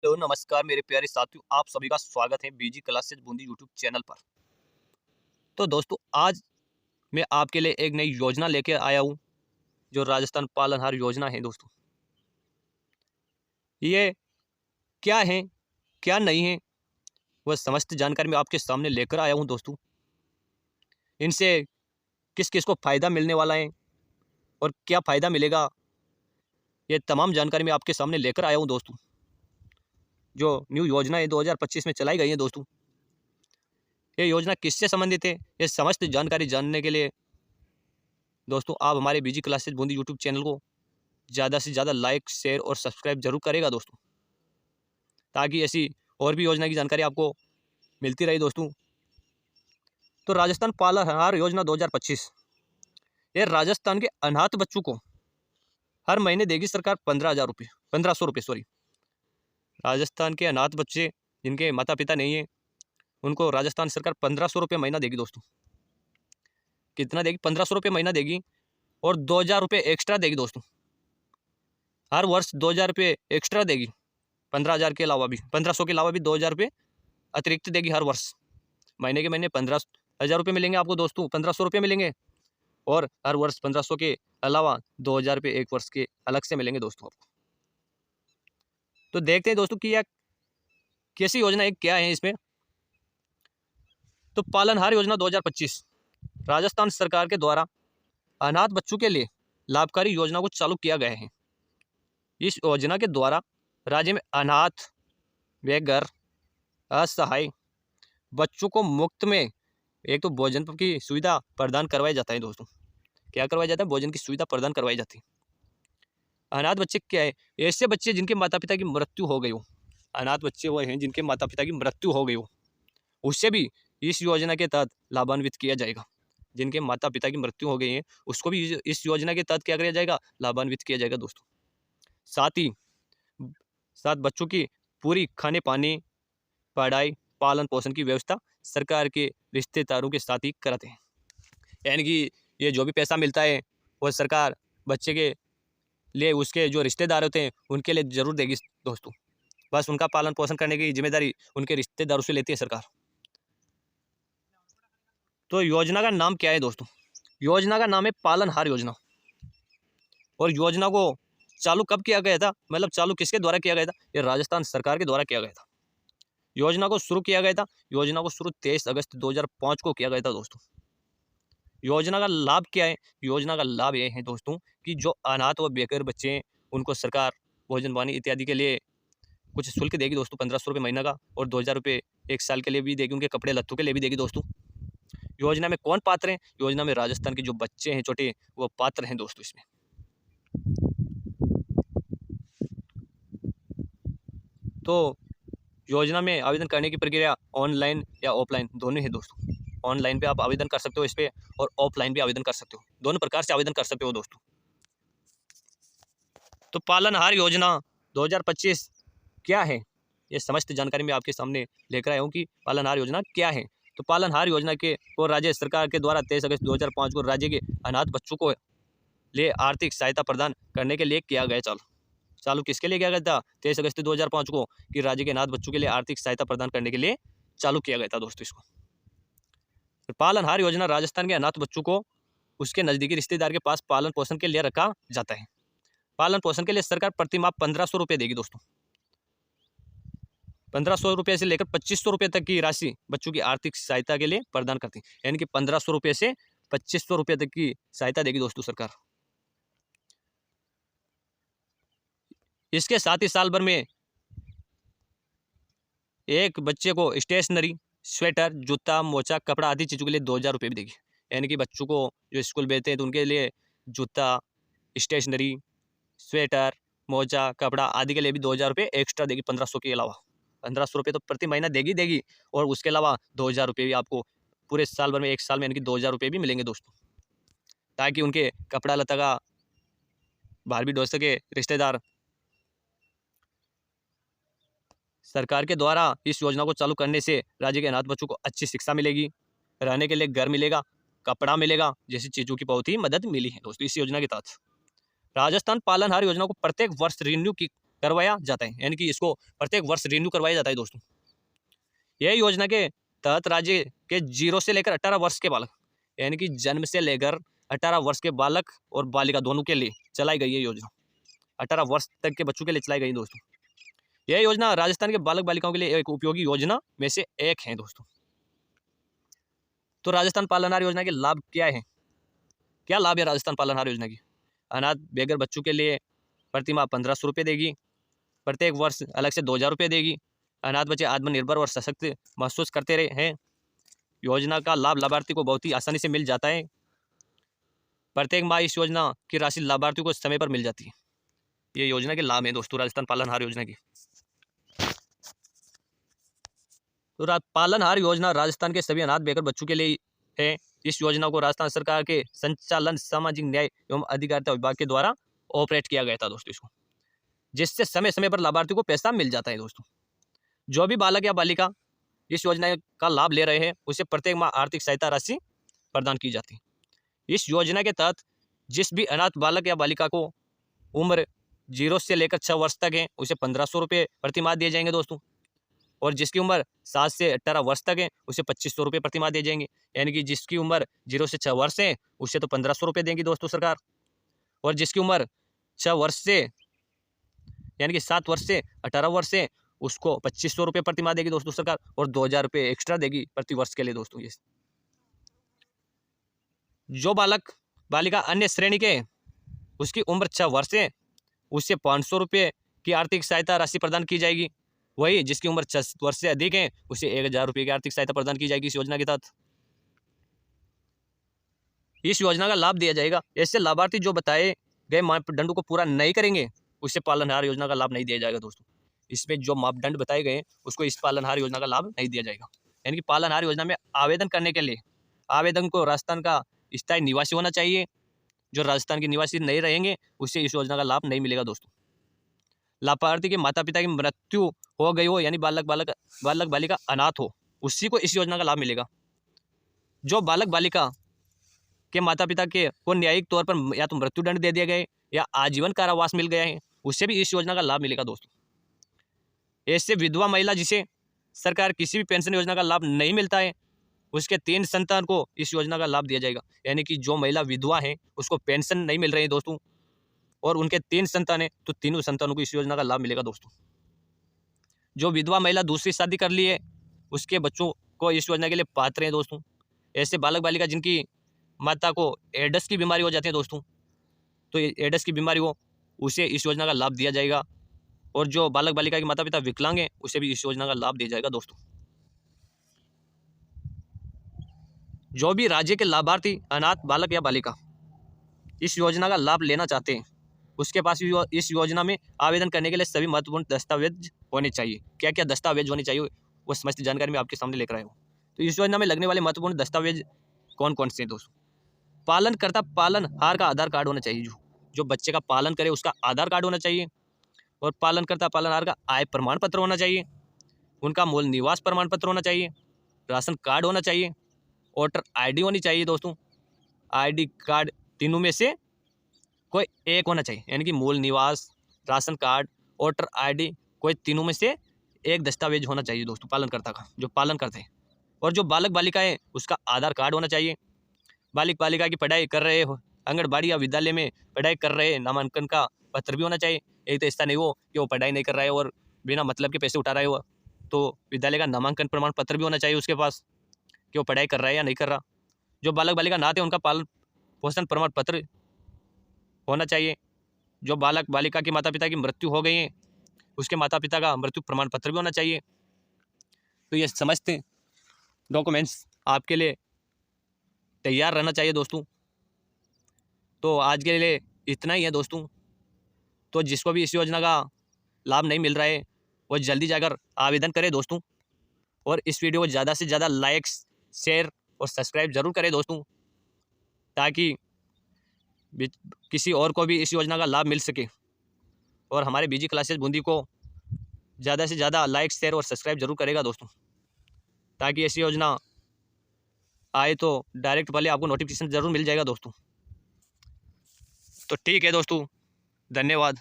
Hello नमस्कार मेरे प्यारे साथियों, आप सभी का स्वागत है बीजी क्लासेस बूंदी यूट्यूब चैनल पर। तो दोस्तों, आज मैं आपके लिए एक नई योजना लेकर आया हूँ, जो राजस्थान पालनहार योजना है। दोस्तों, ये क्या है, क्या नहीं है, वह समस्त जानकारी मैं आपके सामने लेकर आया हूँ। दोस्तों, इनसे किस किस को फायदा मिलने वाला है और क्या फायदा मिलेगा, ये तमाम जानकारी मैं आपके सामने लेकर आया हूँ। दोस्तों, जो न्यू योजना है 2025 में चलाई गई है। दोस्तों, ये योजना किससे संबंधित है, ये समस्त जानकारी जानने के लिए दोस्तों आप हमारे बीजी क्लासेस बूंदी यूट्यूब चैनल को ज़्यादा से ज़्यादा लाइक, शेयर और सब्सक्राइब जरूर करेगा दोस्तों, ताकि ऐसी और भी योजना की जानकारी आपको मिलती रही। दोस्तों, तो राजस्थान पालनहार योजना 2025 ये राजस्थान के अनाथ बच्चों को हर महीने देगी सरकार 15,000 रुपये, 1,500 रुपये सॉरी। राजस्थान के अनाथ बच्चे जिनके माता पिता नहीं है, उनको राजस्थान सरकार 1,500 रुपये महीना देगी। दोस्तों, कितना देगी? 1,500 रुपये महीना देगी और 2,000 रुपये एक्स्ट्रा देगी। दोस्तों, हर वर्ष 2,000 रुपये एक्स्ट्रा देगी। 15,000 के अलावा भी, 1,500 के अलावा भी 2,000 रुपये अतिरिक्त देगी हर वर्ष। महीने के महीने 15,000 रुपये मिलेंगे आपको। दोस्तों, 1,500 रुपये मिलेंगे और हर वर्ष 1,500 के अलावा 2,000 रुपये एक वर्ष के अलग से मिलेंगे दोस्तों आपको। तो देखते हैं दोस्तों कि यह कैसी योजना है, क्या है इसमें। तो पालनहार योजना 2025 राजस्थान सरकार के द्वारा अनाथ बच्चों के लिए लाभकारी योजना को चालू किया गया है। इस योजना के द्वारा राज्य में अनाथ, बेघर, असहाय बच्चों को मुफ्त में एक तो भोजन की सुविधा प्रदान करवाई जाता है। दोस्तों, क्या करवाया जाता है? भोजन की सुविधा प्रदान करवाई जाती है। अनाथ बच्चे क्या है? ऐसे बच्चे जिनके माता पिता की मृत्यु हो गई हो। अनाथ बच्चे वो हैं जिनके माता पिता की मृत्यु हो गई हो, उससे भी इस योजना के तहत लाभान्वित किया जाएगा। जिनके माता पिता की मृत्यु हो गई है, उसको भी इस योजना के तहत क्या किया जाएगा? लाभान्वित किया जाएगा। दोस्तों, साथ ही साथ बच्चों की पूरी खाने पानी, पढ़ाई, पालन पोषण की व्यवस्था सरकार के रिश्तेदारों के साथ ही कराते हैं। यानी कि ये जो भी पैसा मिलता है वो सरकार बच्चे के लिए उसके जो रिश्तेदार होते हैं उनके लिए जरूर देगी। दोस्तों, बस उनका पालन पोषण करने की जिम्मेदारी उनके रिश्तेदारों से लेती है सरकार। तो योजना का नाम क्या है? दोस्तों, योजना का नाम है पालनहार योजना। और योजना को चालू कब किया गया था, मतलब चालू किसके द्वारा किया गया था? ये राजस्थान सरकार के द्वारा किया गया था। योजना को शुरू किया गया था, योजना को शुरू 23 अगस्त 2005 को किया गया था। दोस्तों, योजना का लाभ क्या है? योजना का लाभ ये है दोस्तों कि जो अनाथ व बेघर बच्चे हैं उनको सरकार भोजन पानी इत्यादि के लिए कुछ शुल्क देगी। दोस्तों, 1,500 रुपये महीना का और 2,000 रुपये एक साल के लिए भी देगी, उनके कपड़े लत्तों के लिए भी देगी। दोस्तों, योजना में कौन पात्र हैं? योजना में राजस्थान के जो बच्चे हैं छोटे, वो पात्र हैं। दोस्तों, इसमें तो योजना में आवेदन करने की प्रक्रिया ऑनलाइन या ऑफलाइन दोनों है। दोस्तों, ऑनलाइन पे आप आवेदन कर सकते हो इस पे, और ऑफलाइन भी आवेदन कर सकते हो। दोनों प्रकार से आवेदन कर सकते हो। दोस्तों, तो पालनहार योजना 2025 क्या है, ये समस्त जानकारी मैं आपके सामने लेकर आया हूँ कि पालनहार योजना क्या है। तो पालनहार योजना के को राज्य सरकार के द्वारा 23 अगस्त 2005 को राज्य के अनाथ बच्चों को लिए आर्थिक सहायता प्रदान करने के लिए किया गया। चालू किसके लिए किया गया था? 23 अगस्त 2005 को, कि राज्य के अनाथ बच्चों के लिए आर्थिक सहायता प्रदान करने के लिए चालू किया गया था। दोस्तों, इसको पालनहार योजना राजस्थान के अनाथ बच्चों को उसके नजदीकी रिश्तेदार के पास पालन पोषण के लिए रखा जाता है। पालन पोषण के लिए सरकार प्रति माह 1,500 रुपये देगी। दोस्तों, 1,500 रुपये से लेकर 2,500 रुपये तक की राशि बच्चों की आर्थिक सहायता के लिए प्रदान करती है। यानी कि 1,500 रुपये से 2,500 रुपये तक की सहायता देगी दोस्तों सरकार। इसके साथ ही साल भर में एक बच्चे को स्टेशनरी, स्वेटर, जूता, मोचा, कपड़ा आदि चीज़ों के लिए 2,000 रुपये भी देगी। यानी कि बच्चों को जो स्कूल भेजते हैं तो उनके लिए जूता, स्टेशनरी, स्वेटर, मोजा, कपड़ा आदि के लिए भी 2,000 रुपये एक्स्ट्रा देगी। 1,500 के अलावा 1,500 रुपये तो प्रति महीना देगी, और उसके अलावा 2,000 रुपये भी आपको पूरे साल भर में, एक साल में यानी कि 2,000 रुपये भी मिलेंगे। दोस्तों, ताकि उनके कपड़ा लता का भार भी ढो सके रिश्तेदार। सरकार के द्वारा इस योजना को चालू करने से राज्य के अनाथ बच्चों को अच्छी शिक्षा मिलेगी, रहने के लिए घर मिलेगा, कपड़ा मिलेगा, जैसी चीज़ों की बहुत ही मदद मिली है। दोस्तों, इस योजना के तहत राजस्थान पालनहार योजना को प्रत्येक वर्ष रिन्यू की करवाया जाता है, यानी कि इसको प्रत्येक वर्ष रिन्यू करवाया जाता है दोस्तों। यह योजना के तहत राज्य के 0 से लेकर 18 वर्ष के बालक, यानी कि जन्म से लेकर 18 वर्ष के बालक और बालिका दोनों के लिए चलाई गई है योजना। 18 वर्ष तक के बच्चों के लिए चलाई गई दोस्तों। यह योजना राजस्थान के बालक बालिकाओं के लिए एक उपयोगी योजना में से एक है दोस्तों। तो राजस्थान पालनहार योजना के लाभ क्या है? क्या लाभ है राजस्थान पालनहार योजना की? अनाथ बेघर बच्चों के लिए प्रतिमाह 1500 रुपये देगी। प्रत्येक वर्ष अलग से 2000 रुपये देगी। अनाथ बच्चे आत्मनिर्भर और सशक्त महसूस करते रहे हैं। योजना का लाभ लाभार्थी को बहुत ही आसानी से मिल जाता है। प्रत्येक माह इस योजना की राशि लाभार्थी को समय पर मिल जाती है। ये योजना के लाभ है दोस्तों राजस्थान पालनहार योजना की। तो पालनहार योजना राजस्थान के सभी अनाथ बेघर बच्चों के लिए है। इस योजना को राजस्थान सरकार के संचालन सामाजिक न्याय एवं अधिकारिता विभाग के द्वारा ऑपरेट किया गया था दोस्तों इसको, जिससे समय समय पर लाभार्थी को पैसा मिल जाता है दोस्तों। जो भी बालक या बालिका इस योजना का लाभ ले रहे हैं उसे प्रत्येक माह आर्थिक सहायता राशि प्रदान की जाती है। इस योजना के तहत जिस भी अनाथ बालक या बालिका को उम्र 0 से लेकर 6 वर्ष तक है उसे 1500 रुपये प्रति माह दिए जाएंगे दोस्तों। और जिसकी उम्र 7 से 18 वर्ष तक है उसे 2500 रुपये प्रति माह दिए जाएंगे। यानी कि जिसकी उम्र 0 से 6 वर्ष है उसे तो 1500 रुपये देंगी दोस्तों सरकार। और जिसकी उम्र 6 वर्ष से यानी कि 7 वर्ष से 18 वर्ष से उसको 2500 रुपये प्रति माह देगी दोस्तों सरकार, और 2000 रुपये एक्स्ट्रा देगी प्रति वर्ष के लिए दोस्तों। ये जो बालक बालिका अन्य श्रेणी के उसकी उम्र 6 वर्ष है उससे 500 रुपये की आर्थिक सहायता राशि प्रदान की जाएगी। वही जिसकी उम्र 6 वर्ष से अधिक है उसे 1000 रुपये की आर्थिक सहायता प्रदान की जाएगी इस योजना के तहत। इस योजना का लाभ दिया जाएगा। ऐसे लाभार्थी जो बताए गए मापदंडों को पूरा नहीं करेंगे उसे पालनहार योजना का लाभ नहीं दिया जाएगा दोस्तों। इसमें जो मापदंड बताए गए उसको इस पालनहार योजना का लाभ नहीं दिया जाएगा। यानी कि पालनहार योजना में आवेदन करने के लिए आवेदन को राजस्थान का स्थायी निवासी होना चाहिए। जो राजस्थान के निवासी नहीं रहेंगे उसे इस योजना का लाभ नहीं मिलेगा दोस्तों। लाभार्थी के माता पिता की मृत्यु हो गई हो यानी बालक बालिका अनाथ हो उसी को इस योजना का लाभ मिलेगा। जो बालक बालिका के माता पिता के को न्यायिक तौर पर या तो मृत्यु दंड दे दिया गया है या आजीवन कारावास मिल गया है उससे भी इस योजना का लाभ मिलेगा दोस्तों। ऐसे विधवा महिला जिसे सरकार किसी भी पेंशन योजना का लाभ नहीं मिलता है उसके 3 संतान को इस योजना का लाभ दिया जाएगा। यानी कि जो महिला विधवा है उसको पेंशन नहीं मिल रही है दोस्तों और उनके 3 संतान है तो तीनों संतानों को इस योजना का लाभ मिलेगा दोस्तों। जो विधवा महिला दूसरी शादी कर ली है उसके बच्चों को इस योजना के लिए पात्र हैं दोस्तों। ऐसे बालक बालिका जिनकी माता को एड्स की बीमारी हो जाती है दोस्तों तो एड्स की बीमारी हो उसे इस योजना का लाभ दिया जाएगा। और जो बालक बालिका के माता पिता विकलांग हैं उसे भी इस योजना का लाभ दिया जाएगा दोस्तों। जो भी राज्य के लाभार्थी अनाथ बालक या बालिका इस योजना का लाभ लेना चाहते हैं उसके पास इस योजना में आवेदन करने के लिए सभी महत्वपूर्ण दस्तावेज होने चाहिए। क्या क्या दस्तावेज होने चाहिए वो समस्त जानकारी मैं आपके सामने लेकर आया हूँ। तो इस योजना में लगने वाले महत्वपूर्ण दस्तावेज कौन कौन से हैं दोस्तों? पालनहार का आधार कार्ड होना चाहिए। जो बच्चे का पालन करे उसका आधार कार्ड होना चाहिए। और पालनहार का आय प्रमाण पत्र होना चाहिए। उनका मूल निवास प्रमाण पत्र होना चाहिए। राशन कार्ड होना चाहिए। वोटर ID होनी चाहिए दोस्तों। ID कार्ड तीनों में से कोई एक होना चाहिए। यानी कि मूल निवास, राशन कार्ड, वोटर ID कोई तीनों में से एक दस्तावेज होना चाहिए दोस्तों पालनकर्ता का जो पालन करते हैं। और जो बालक बालिका है उसका आधार कार्ड होना चाहिए। बालक बालिका की पढ़ाई कर रहे हो आंगनबाड़ी या विद्यालय में पढ़ाई कर रहे नामांकन का पत्र भी होना चाहिए। एक तो ऐसा नहीं हो कि वो पढ़ाई नहीं कर रहा है और बिना मतलब के पैसे उठा रहा है वो, तो विद्यालय का नामांकन प्रमाण पत्र भी होना चाहिए उसके पास कि वो पढ़ाई कर रहा है या नहीं कर रहा। जो बालक बालिका अनाथ है उनका पालन पोषण प्रमाण पत्र होना चाहिए। जो बालक बालिका के माता पिता की मृत्यु हो गई है उसके माता पिता का मृत्यु प्रमाण पत्र भी होना चाहिए। तो ये समस्त डॉक्यूमेंट्स आपके लिए तैयार रहना चाहिए दोस्तों। तो आज के लिए इतना ही है दोस्तों। तो जिसको भी इस योजना का लाभ नहीं मिल रहा है वो जल्दी जाकर आवेदन करें दोस्तों। और इस वीडियो को ज़्यादा से ज़्यादा लाइक्स, शेयर और सब्सक्राइब जरूर करें दोस्तों ताकि किसी और को भी इस योजना का लाभ मिल सके। और हमारे बीजी क्लासेस बूंदी को ज़्यादा से ज़्यादा लाइक, शेयर और सब्सक्राइब जरूर करेगा दोस्तों ताकि ऐसी योजना आए तो डायरेक्ट पहले आपको नोटिफिकेशन ज़रूर मिल जाएगा दोस्तों। तो ठीक है दोस्तों, धन्यवाद।